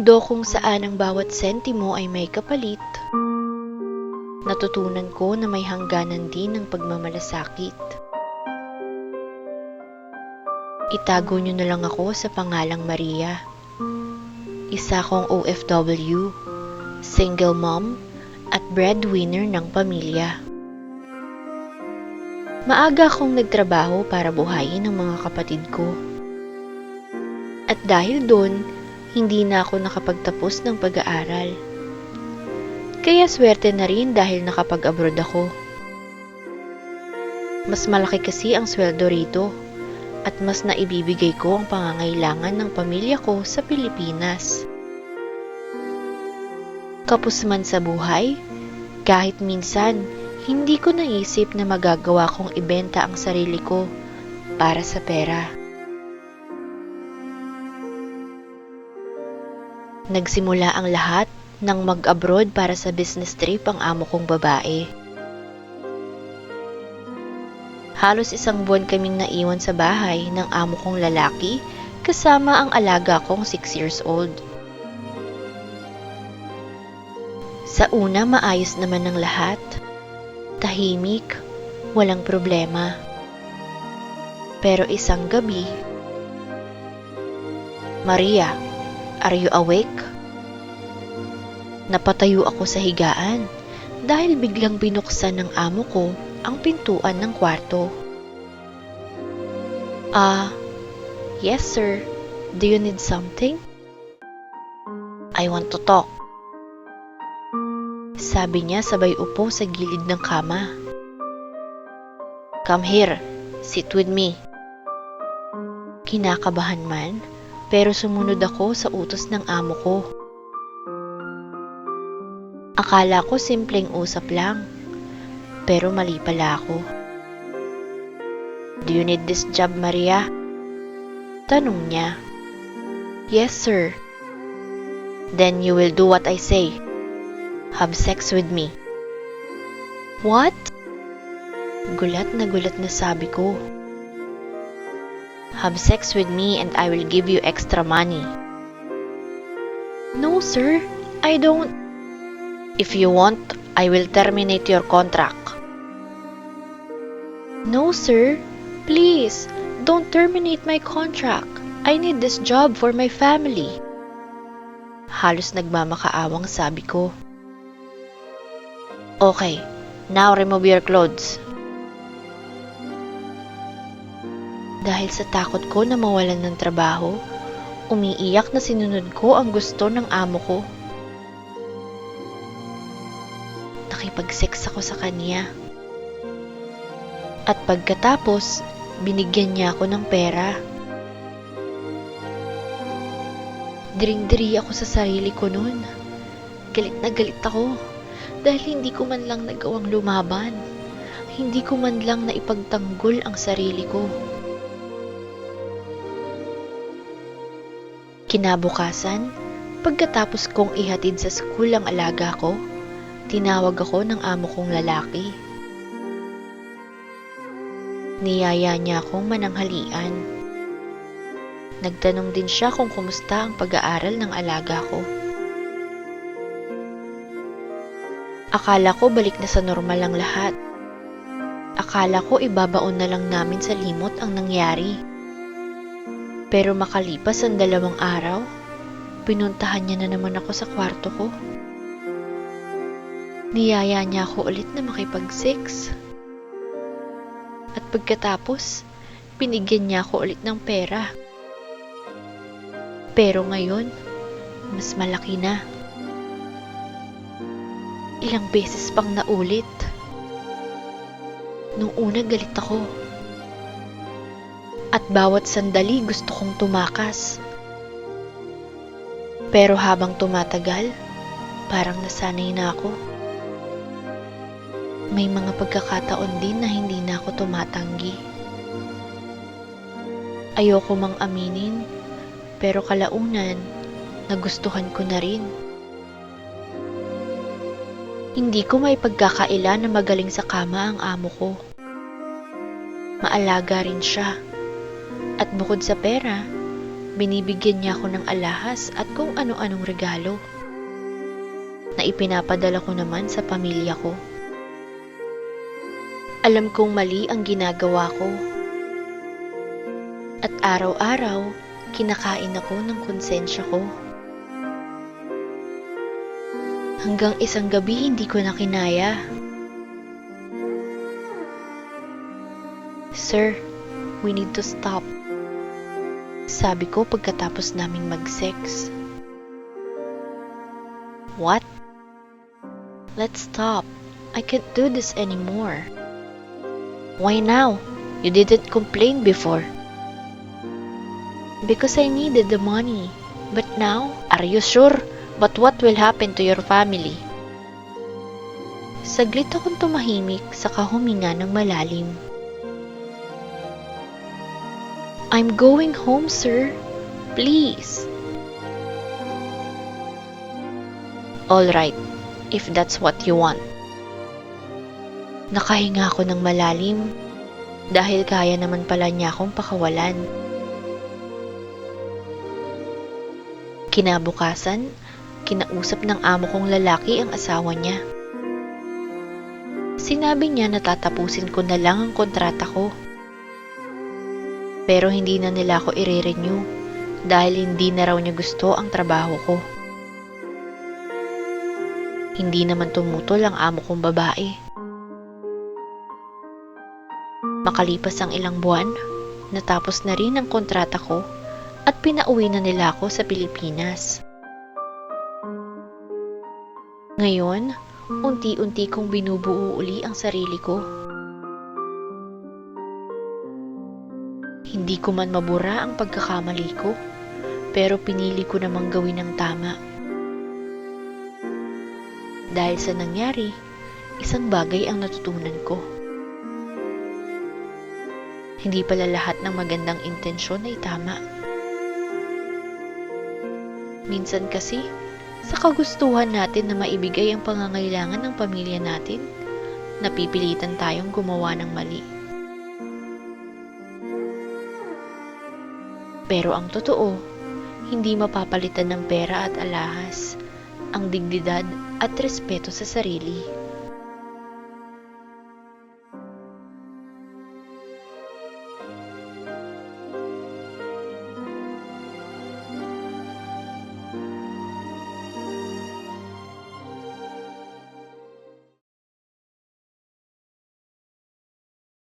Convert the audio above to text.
mundo kung saan ang bawat sentimo ay may kapalit, natutunan ko na may hangganan din ang pagmamalasakit. Itago niyo na lang ako sa pangalang Maria. Isa kong OFW, single mom, at breadwinner ng pamilya. Maaga akong nagtrabaho para buhayin ang mga kapatid ko. At dahil doon, hindi na ako nakapagtapos ng pag-aaral. Kaya swerte na rin dahil nakapag-abroad ako. Mas malaki kasi ang sweldo rito at mas naibibigay ko ang pangangailangan ng pamilya ko sa Pilipinas. Kapos man sa buhay, kahit minsan, hindi ko naisip na magagawa kong ibenta ang sarili ko para sa pera. Nagsimula ang lahat nang mag-abroad para sa business trip ang amo kong babae. Halos 1 buwan kaming naiwan sa bahay ng amo kong lalaki kasama ang alaga kong 6 years old. Sa una, maayos naman ang lahat. Tahimik, walang problema. Pero isang gabi, "Maria, are you awake?" Napatayo ako sa higaan dahil biglang binuksan ng amo ko ang pintuan ng kwarto. Yes sir. Do you need something?" "I want to talk." Sabi niya sabay upo sa gilid ng kama. "Come here, sit with me." Kinakabahan man, pero sumunod ako sa utos ng amo ko. Akala ko simpleng usap lang, pero mali pala ako. "Do you need this job, Maria?" Tanong niya. "Yes, sir." "Then you will do what I say. Have sex with me." "What?" Gulat na sabi ko. "Have sex with me and I will give you extra money." "No, sir. I don't." "If you want, I will terminate your contract." "No, sir. Please, don't terminate my contract. I need this job for my family." Halos nagmamakaawang sabi ko. "Okay, now remove your clothes." Dahil sa takot ko na mawalan ng trabaho, umiiyak na sinunod ko ang gusto ng amo ko. Nakipag-sex ako sa kanya. At pagkatapos, binigyan niya ako ng pera. Diring-diri ako sa sarili ko noon. Galit na galit ako dahil hindi ko man lang nagawang lumaban. Hindi ko man lang naipagtanggol ang sarili ko. Kinabukasan, pagkatapos kong ihatid sa school ang alaga ko, tinawag ako ng amo kong lalaki. Niyaya niya akong mananghalian. Nagtanong din siya kung kumusta ang pag-aaral ng alaga ko. Akala ko balik na sa normal ang lahat. Akala ko ibabaon na lang namin sa limot ang nangyari. Pero makalipas ang 2 araw, pinuntahan niya na naman ako sa kwarto ko. Niyaya niya ako ulit na makipag-sex. At pagkatapos, binigyan niya ako ulit ng pera. Pero ngayon, mas malaki na. Ilang beses pang naulit. Nung una galit ako. At bawat sandali gusto kong tumakas. Pero habang tumatagal, parang nasanay na ako. May mga pagkakataon din na hindi na ako tumatanggi. Ayoko mang aminin, pero kalaunan, nagustuhan ko na rin. Hindi ko may pagkakaila na magaling sa kama ang amo ko. Maalaga rin siya. At bukod sa pera, Binibigyan niya ako ng alahas at kung ano-anong regalo na ipinapadala ko naman sa pamilya ko. Alam kong mali ang ginagawa ko. At araw-araw, kinakain ako ng konsensya ko. Hanggang isang gabi hindi ko na kinaya. Sir, we need to stop. Sabi ko pagkatapos naming mag-sex. What? Let's stop. I can't do this anymore. Why now? You didn't complain before. Because I needed the money. But now, are you sure? But what will happen to your family? Saglit akong tumahimik saka huminga ng malalim. I'm going home, sir. Please. All right, if that's what you want. Nakahinga ako ng malalim dahil kaya naman pala niya akong pakawalan. Kinabukasan, kinausap ng amo kong lalaki ang asawa niya. Sinabi niya na tatapusin ko na lang ang kontrata ko. Pero hindi na nila ako i-renew dahil hindi na raw niya gusto ang trabaho ko. Hindi naman tumutol ang amo kong babae. Makalipas ang ilang buwan, natapos na rin ang kontrata ko at pinauwi na nila ako sa Pilipinas. Ngayon, unti-unti kong binubuo uli ang sarili ko. Hindi ko man mabura ang pagkakamali ko, pero pinili ko namang gawin ang tama. Dahil sa nangyari, isang bagay ang natutunan ko. Hindi pala lahat ng magandang intensyon ay tama. Minsan kasi, sa kagustuhan natin na maibigay ang pangangailangan ng pamilya natin, napipilitan tayong gumawa ng mali. Pero ang totoo, hindi mapapalitan ng pera at alahas ang dignidad at respeto sa sarili.